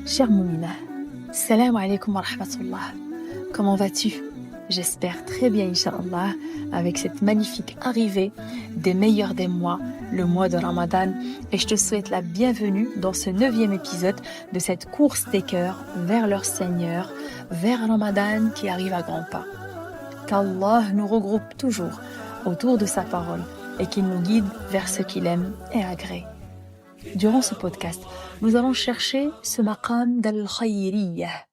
Chère Moumina, salam alaikum wa rahmatullah. Comment vas-tu? J'espère très bien, Inch'Allah, avec cette magnifique arrivée des meilleurs des mois, le mois de Ramadan, et je te souhaite la bienvenue dans ce 9e épisode de cette course des cœurs vers leur Seigneur, vers Ramadan qui arrive à grands pas. Qu'Allah nous regroupe toujours autour de sa parole et qu'il nous guide vers ce qu'il aime et agrée. Durant ce podcast, nous allons chercher ce maqam d'al-khayriyah.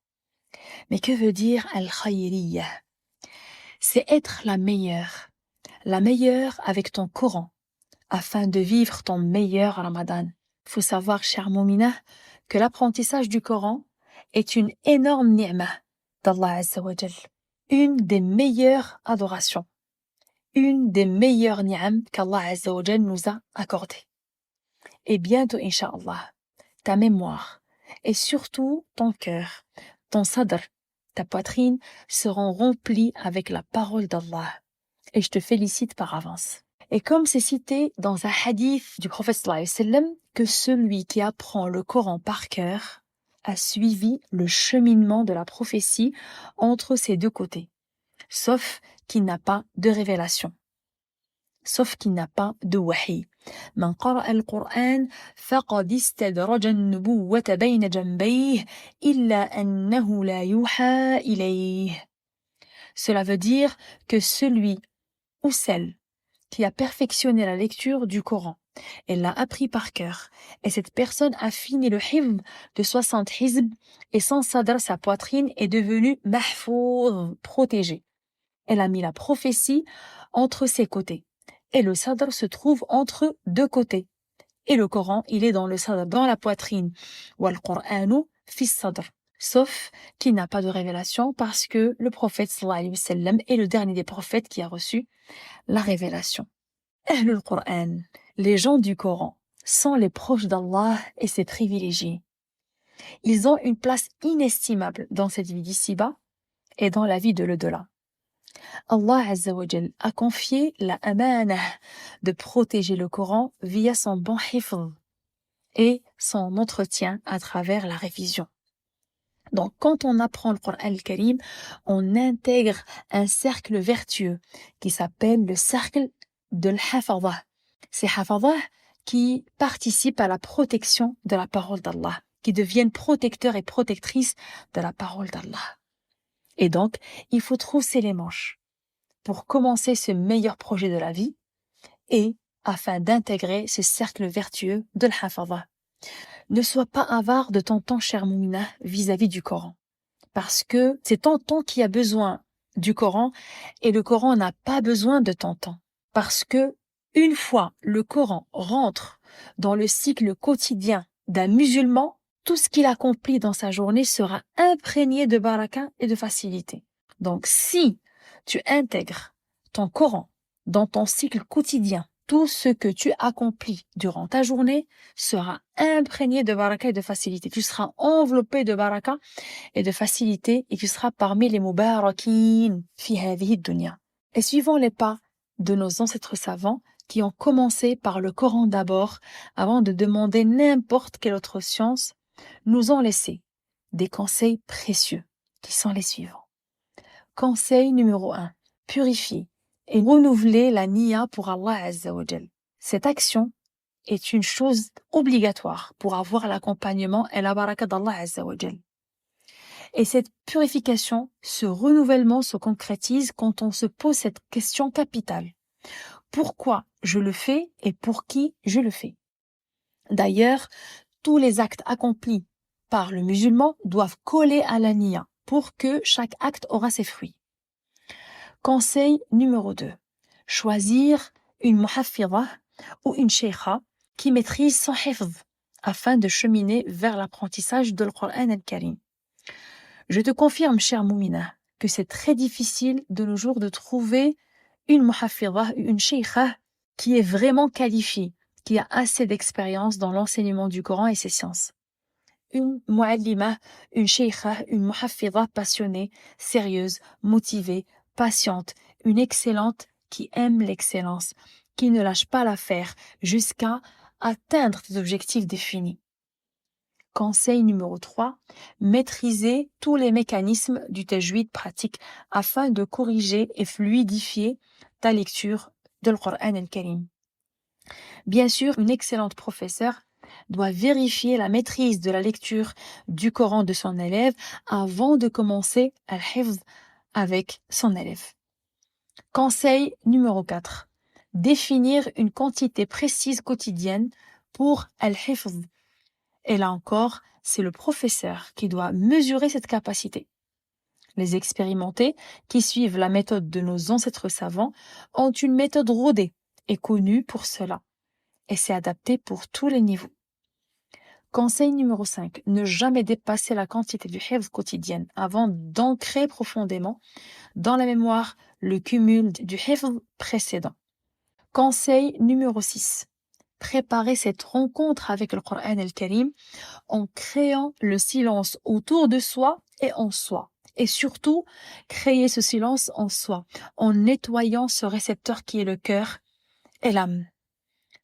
Mais que veut dire al-khayriyah? C'est être la meilleure avec ton Coran, afin de vivre ton meilleur Ramadan. Faut savoir, chère Moumina, que l'apprentissage du Coran est une énorme ni'ma d'Allah Azza wa Jal, une des meilleures adorations, une des meilleures ni'am qu'Allah Azza wa Jal nous a accordées. Et bientôt, Inch'Allah, ta mémoire et surtout ton cœur, ton sadr, ta poitrine seront remplis avec la parole d'Allah. Et je te félicite par avance. Et comme c'est cité dans un hadith du prophète sallallahu alayhi wa sallam, que celui qui apprend le Coran par cœur a suivi le cheminement de la prophétie entre ses deux côtés, sauf qu'il n'a pas de révélation, sauf qu'il n'a pas de wahi. من قرأ القرآن فقد استدرج النبوة بين جنبيه إلا أنه لا يوحى إليه. Cela veut dire que celui ou celle qui a perfectionné la lecture du Coran et l'a appris par cœur, et cette personne a fini le hifz de 60 hizb, et son sadr, sa poitrine, est devenue mahfouz, protégée. Elle a mis la prophétie entre ses côtés. Et le sadr se trouve entre deux côtés. Et le Coran, il est dans le sadr, dans la poitrine. Wal Qur'anu fi sadr. Sauf qu'il n'a pas de révélation parce que le prophète sallallahu alayhi wa sallam est le dernier des prophètes qui a reçu la révélation. Ahlul Qur'an, les gens du Coran, sont les proches d'Allah et ses privilégiés. Ils ont une place inestimable dans cette vie d'ici-bas et dans la vie de l'au-delà. Allah Azza wa Jal a confié la amana de protéger le Coran via son bon hifz et son entretien à travers la révision. Donc, quand on apprend le Coran al-Karim, on intègre un cercle vertueux qui s'appelle le cercle de l'hafadha. C'est hafadha qui participent à la protection de la parole d'Allah, qui deviennent protecteurs et protectrices de la parole d'Allah. Et donc, il faut trousser les manches pour commencer ce meilleur projet de la vie et afin d'intégrer ce cercle vertueux de l'hafadha. Ne sois pas avare de ton temps, chère Moumina, vis-à-vis du Coran. Parce que c'est ton temps qui a besoin du Coran et le Coran n'a pas besoin de ton temps. Parce que une fois le Coran rentre dans le cycle quotidien d'un musulman, tout ce qu'il accomplit dans sa journée sera imprégné de baraka et de facilité. Donc si tu intègres ton Coran dans ton cycle quotidien, tout ce que tu accomplis durant ta journée sera imprégné de baraka et de facilité. Tu seras enveloppé de baraka et de facilité et tu seras parmi les mubarakin fi hadhihi dunya. Et suivant les pas de nos ancêtres savants qui ont commencé par le Coran d'abord avant de demander n'importe quelle autre science, nous ont laissé des conseils précieux qui sont les suivants. Conseil numéro 1. Purifier et renouveler la niya pour Allah Azza wa Jal. Cette action est une chose obligatoire pour avoir l'accompagnement et la baraka d'Allah Azza wa Jal. Et cette purification, ce renouvellement se concrétise quand on se pose cette question capitale. Pourquoi je le fais et pour qui je le fais? D'ailleurs, tous les actes accomplis par le musulman doivent coller à la niya pour que chaque acte aura ses fruits. Conseil numéro 2. Choisir une muhaffidha ou une sheikha qui maîtrise son hifz afin de cheminer vers l'apprentissage de l'Qur'an al-Karim. Je te confirme, chère Moumina, que c'est très difficile de nos jours de trouver une muhaffidha, une sheikha qui est vraiment qualifiée, qui a assez d'expérience dans l'enseignement du Coran et ses sciences. Une muallima, une sheikha, une muhaffidha passionnée, sérieuse, motivée, patiente, une excellente qui aime l'excellence, qui ne lâche pas l'affaire jusqu'à atteindre des objectifs définis. Conseil numéro 3, maîtriser tous les mécanismes du tajwid pratique afin de corriger et fluidifier ta lecture de l'Qur'an al-Karim. Bien sûr, une excellente professeure doit vérifier la maîtrise de la lecture du Coran de son élève avant de commencer al-hifz avec son élève. Conseil numéro 4, définir une quantité précise quotidienne pour al-hifz. Et là encore, c'est le professeur qui doit mesurer cette capacité. Les expérimentés qui suivent la méthode de nos ancêtres savants ont une méthode rodée et connue pour cela. Et c'est adapté pour tous les niveaux. Conseil numéro 5, ne jamais dépasser la quantité du hifz quotidienne avant d'ancrer profondément dans la mémoire le cumul du hifz précédent. Conseil numéro 6, préparer cette rencontre avec le Coran al-Karim en créant le silence autour de soi et en soi. Et surtout, créer ce silence en soi, en nettoyant ce récepteur qui est le cœur et l'âme,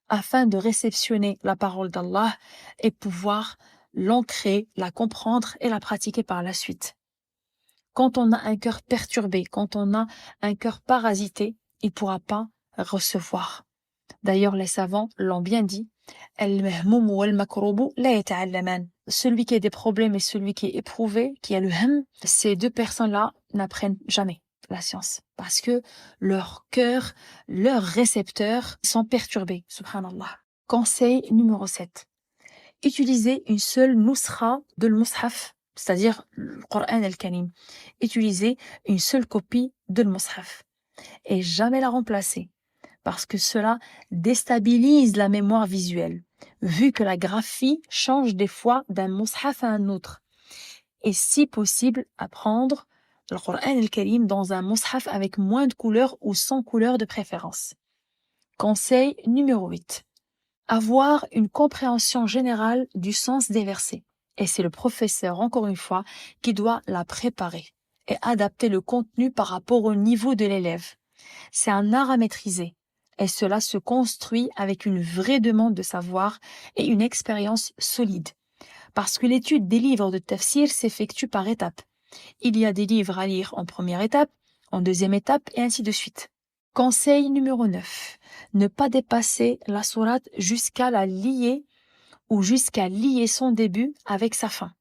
afin de réceptionner la parole d'Allah et pouvoir l'ancrer, la comprendre et la pratiquer par la suite. Quand on a un cœur perturbé, quand on a un cœur parasité, il ne pourra pas recevoir. D'ailleurs, les savants l'ont bien dit, celui qui a des problèmes et celui qui est éprouvé, qui a le ham, ces deux personnes-là n'apprennent jamais la science parce que leur cœur, leurs récepteurs sont perturbés, subhanallah. Conseil numéro 7. Utilisez une seule nusra de l'mushaf, c'est-à-dire le Coran al-Karim. Utilisez une seule copie de l'mushaf et jamais la remplacer, parce que cela déstabilise la mémoire visuelle, vu que la graphie change des fois d'un mushaf à un autre. Et si possible, apprendre le Coran al-Karim dans un mushaf avec moins de couleurs ou sans couleurs de préférence. Conseil numéro 8. Avoir une compréhension générale du sens des versets. Et c'est le professeur, encore une fois, qui doit la préparer et adapter le contenu par rapport au niveau de l'élève. C'est un art à maîtriser. Et cela se construit avec une vraie demande de savoir et une expérience solide. Parce que l'étude des livres de tafsir s'effectue par étapes. Il y a des livres à lire en première étape, en deuxième étape et ainsi de suite. Conseil numéro 9. Ne pas dépasser la sourate jusqu'à la lier ou jusqu'à lier son début avec sa fin.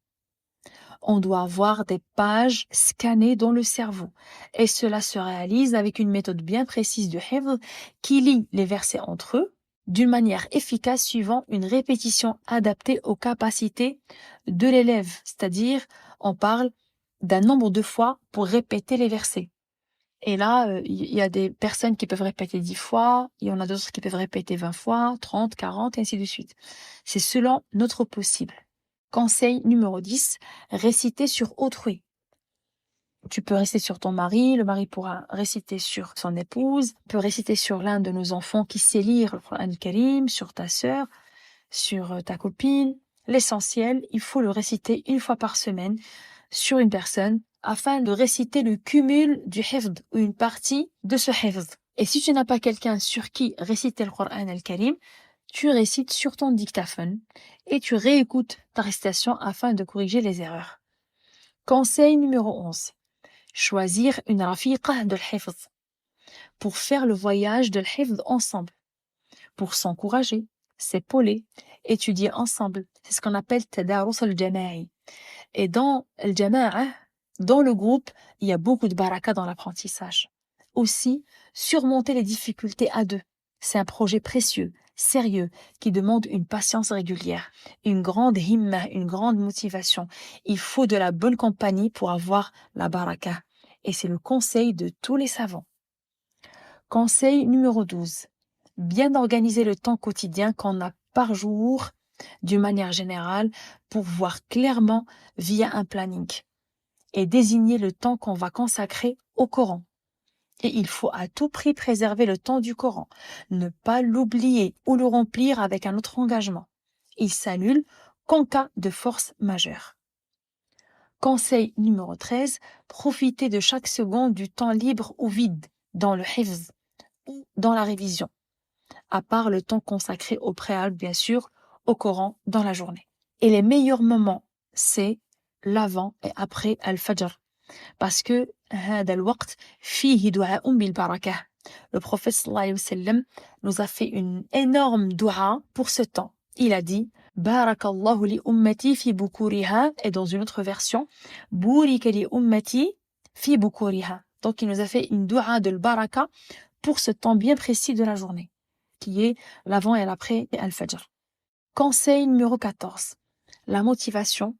On doit avoir des pages scannées dans le cerveau et cela se réalise avec une méthode bien précise de hifz qui lie les versets entre eux d'une manière efficace suivant une répétition adaptée aux capacités de l'élève, c'est-à-dire on parle d'un nombre de fois pour répéter les versets. Et là, il y a des personnes qui peuvent répéter 10 fois, il y en a d'autres qui peuvent répéter 20 fois, 30, 40 et ainsi de suite. C'est selon notre possible. Conseil numéro 10, réciter sur autrui. Tu peux réciter sur ton mari, le mari pourra réciter sur son épouse, tu peux réciter sur l'un de nos enfants qui sait lire le Coran al-Karim, sur ta sœur, sur ta copine. L'essentiel, il faut le réciter une fois par semaine sur une personne afin de réciter le cumul du hifz ou une partie de ce hifz. Et si tu n'as pas quelqu'un sur qui réciter le Coran al-Karim, tu récites sur ton dictaphone et tu réécoutes ta récitation afin de corriger les erreurs. Conseil numéro 11. Choisir une rafiqa de l'hifz pour faire le voyage de l'hifz ensemble, pour s'encourager, s'épauler, étudier ensemble. C'est ce qu'on appelle tadarus al-jama'i. Et dans al-jama'a, dans le groupe, il y a beaucoup de baraka dans l'apprentissage. Aussi, surmonter les difficultés à deux. C'est un projet précieux, sérieux, qui demande une patience régulière, une grande himma, une grande motivation. Il faut de la bonne compagnie pour avoir la baraka. Et c'est le conseil de tous les savants. Conseil numéro 12. Bien organiser le temps quotidien qu'on a par jour, d'une manière générale, pour voir clairement via un planning et désigner le temps qu'on va consacrer au Coran. Et il faut à tout prix préserver le temps du Coran, ne pas l'oublier ou le remplir avec un autre engagement. Il s'annule qu'en cas de force majeure. Conseil numéro 13, profitez de chaque seconde du temps libre ou vide dans le hifz ou dans la révision, à part le temps consacré au préalable, bien sûr, au Coran dans la journée. Et les meilleurs moments, c'est l'avant et après Al-Fajr. Parce que هذا الوقت فيه دعاء بالبركة. Le prophète sallallahu alayhi wa sallam nous a fait une énorme dua pour ce temps. Il a dit Barakallahu li ummati fi bukuriha, et dans une autre version Burika li ummati fi bukuriha. Donc il nous a fait une dua de baraka pour ce temps bien précis de la journée, qui est l'avant et l'après Al-Fajr. Conseil numéro 14. La motivation,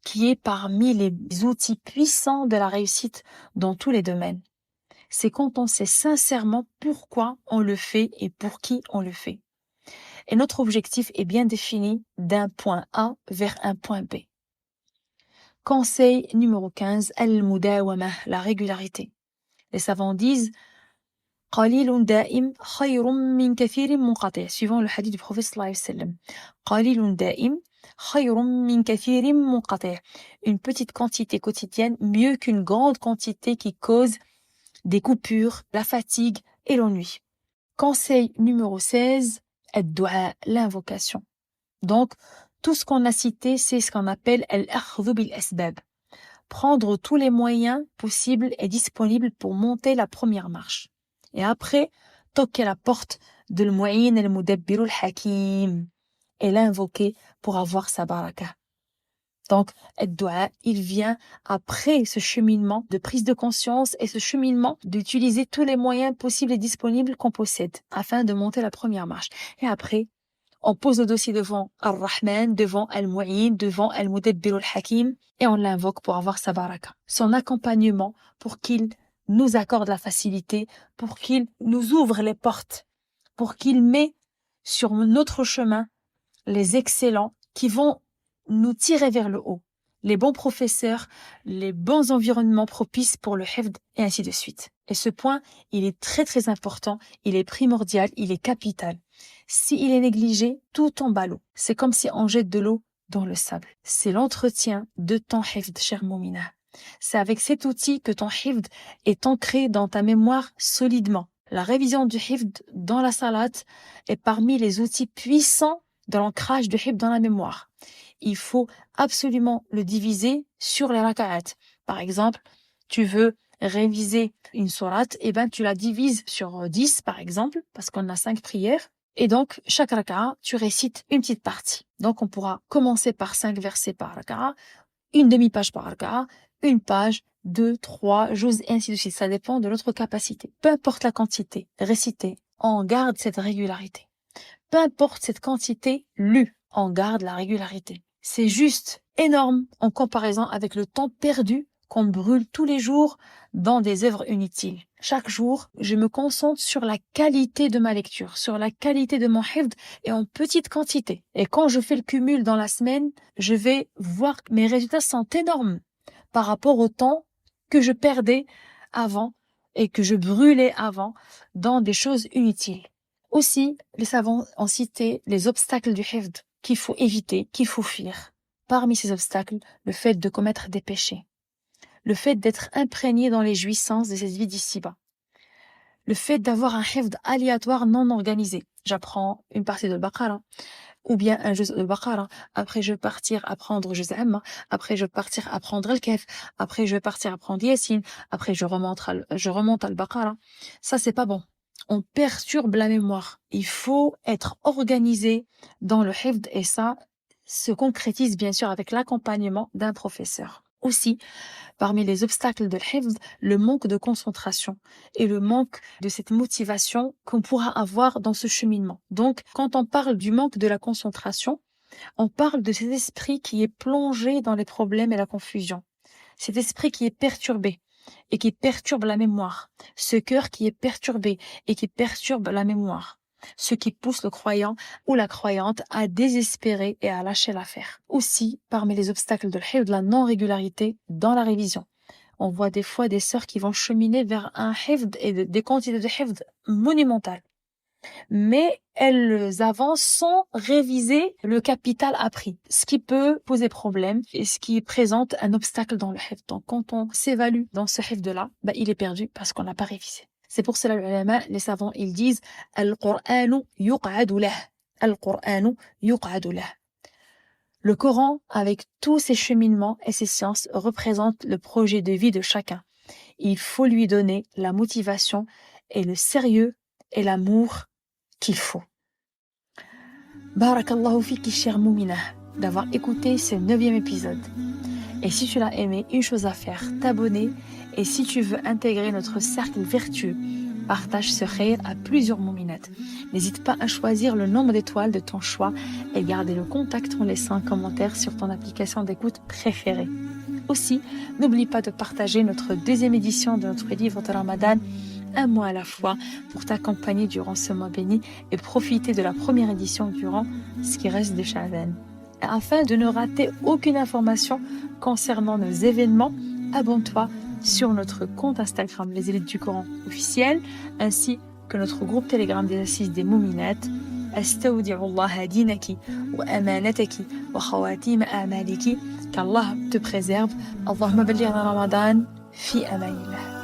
qui est parmi les outils puissants de la réussite dans tous les domaines. C'est quand on sait sincèrement pourquoi on le fait et pour qui on le fait. Et notre objectif est bien défini d'un point A vers un point B. Conseil numéro 15, al-mudawama, la régularité. Les savants disent قليل دائم خير من كثير منقطع, suivant le hadith du prophète sallallahu alayhi wa sallam. قليل دائم خير من كثير منقطع. Une petite quantité quotidienne mieux qu'une grande quantité qui cause des coupures, la fatigue et l'ennui. Conseil numéro 16, ad-du'a, l'invocation. Donc, tout ce qu'on a cité, c'est ce qu'on appelle al-akhdhu bil asbab. Prendre tous les moyens possibles et disponibles pour monter la première marche. Et après, toquer la porte de al-mu'in al-mudabbir al-hakim et l'invoquer pour avoir sa baraka. Donc, ad-du'a, il vient après ce cheminement de prise de conscience et ce cheminement d'utiliser tous les moyens possibles et disponibles qu'on possède afin de monter la première marche. Et après, on pose le dossier devant Ar-Rahman, devant Al-Mu'in, devant Al-Mudabbir al-Hakim et on l'invoque pour avoir sa baraka. Son accompagnement pour qu'il nous accorde la facilité, pour qu'il nous ouvre les portes, pour qu'il met sur notre chemin les excellents qui vont nous tirer vers le haut, les bons professeurs, les bons environnements propices pour le hifd et ainsi de suite. Et ce point, il est très très important, il est primordial, il est capital. S'il est négligé, tout tombe à l'eau. C'est comme si on jette de l'eau dans le sable. C'est l'entretien de ton hifd, cher Moumina. C'est avec cet outil que ton hifd est ancré dans ta mémoire solidement. La révision du hifd dans la salat est parmi les outils puissants de l'ancrage du hifd dans la mémoire. Il faut absolument le diviser sur les raka'at. Par exemple, tu veux réviser une sourate, et ben tu la divises sur 10 par exemple, parce qu'on a 5 prières. Et donc, chaque raka'a, tu récites une petite partie. Donc, on pourra commencer par 5 versets par raka'a, une demi-page par raka'a, une page, 2, 3, juz, et ainsi de suite. Ça dépend de notre capacité. Peu importe la quantité récitée, on garde cette régularité. Peu importe cette quantité lue, on garde la régularité. C'est juste énorme en comparaison avec le temps perdu qu'on brûle tous les jours dans des œuvres inutiles. Chaque jour, je me concentre sur la qualité de ma lecture, sur la qualité de mon hifd et en petite quantité. Et quand je fais le cumul dans la semaine, je vais voir que mes résultats sont énormes par rapport au temps que je perdais avant et que je brûlais avant dans des choses inutiles. Aussi, les savants ont cité les obstacles du hifd qu'il faut éviter, qu'il faut fuir. Parmi ces obstacles, le fait de commettre des péchés, le fait d'être imprégné dans les jouissances de cette vie d'ici-bas, le fait d'avoir un hifd aléatoire non organisé. J'apprends une partie de Baqara, ou bien un juz de Baqara, après je vais partir apprendre juz Amma, après je vais partir apprendre Al-Kahf, après je vais partir apprendre Yasin, après je remonte à Al-Baqara. Ça, c'est pas bon. On perturbe la mémoire. Il faut être organisé dans le hifd et ça se concrétise bien sûr avec l'accompagnement d'un professeur. Aussi, parmi les obstacles de l'hifd, le manque de concentration et le manque de cette motivation qu'on pourra avoir dans ce cheminement. Donc, quand on parle du manque de la concentration, on parle de cet esprit qui est plongé dans les problèmes et la confusion. Cet esprit qui est perturbé et qui perturbe la mémoire. Ce cœur qui est perturbé et qui perturbe la mémoire. Ce qui pousse le croyant ou la croyante à désespérer et à lâcher l'affaire. Aussi, parmi les obstacles de l'hifd, la non-régularité dans la révision. On voit des fois des sœurs qui vont cheminer vers un hifd et des quantités de hifd monumentales. Mais elles avancent sans réviser le capital appris, ce qui peut poser problème et ce qui présente un obstacle dans le hifd. Donc quand on s'évalue dans ce hifd-là, il est perdu parce qu'on n'a pas révisé. C'est pour cela les savants, ils disent Al-Qur'anu yuq'adu lah. Al-Qur'anu yuq'adu lah. Le Coran, avec tous ses cheminements et ses sciences, représente le projet de vie de chacun. Il faut lui donner la motivation et le sérieux et l'amour qu'il faut. Barakallahu fiki, chère Moumina, d'avoir écouté ce 9e épisode. Et si tu l'as aimé, une chose à faire, t'abonner. Et si tu veux intégrer notre cercle vertueux, partage ce khayr à plusieurs mouminates. N'hésite pas à choisir le nombre d'étoiles de ton choix et garder le contact en laissant un commentaire sur ton application d'écoute préférée. Aussi, n'oublie pas de partager notre 2e édition de notre livre de Ramadan, un mois à la fois, pour t'accompagner durant ce mois béni et profiter de la première édition durant ce qui reste de Sha'ban. Afin de ne rater aucune information concernant nos événements, abonne-toi sur notre compte Instagram Les Élites du Coran officiel, ainsi que notre groupe Telegram des Assises des Mouminates. Astawdi'ullaha dinaki wa amanataki wa khawatim a'maliki, qu'Allah te préserve. Allahumma ballighna Ramadan fi amanillah.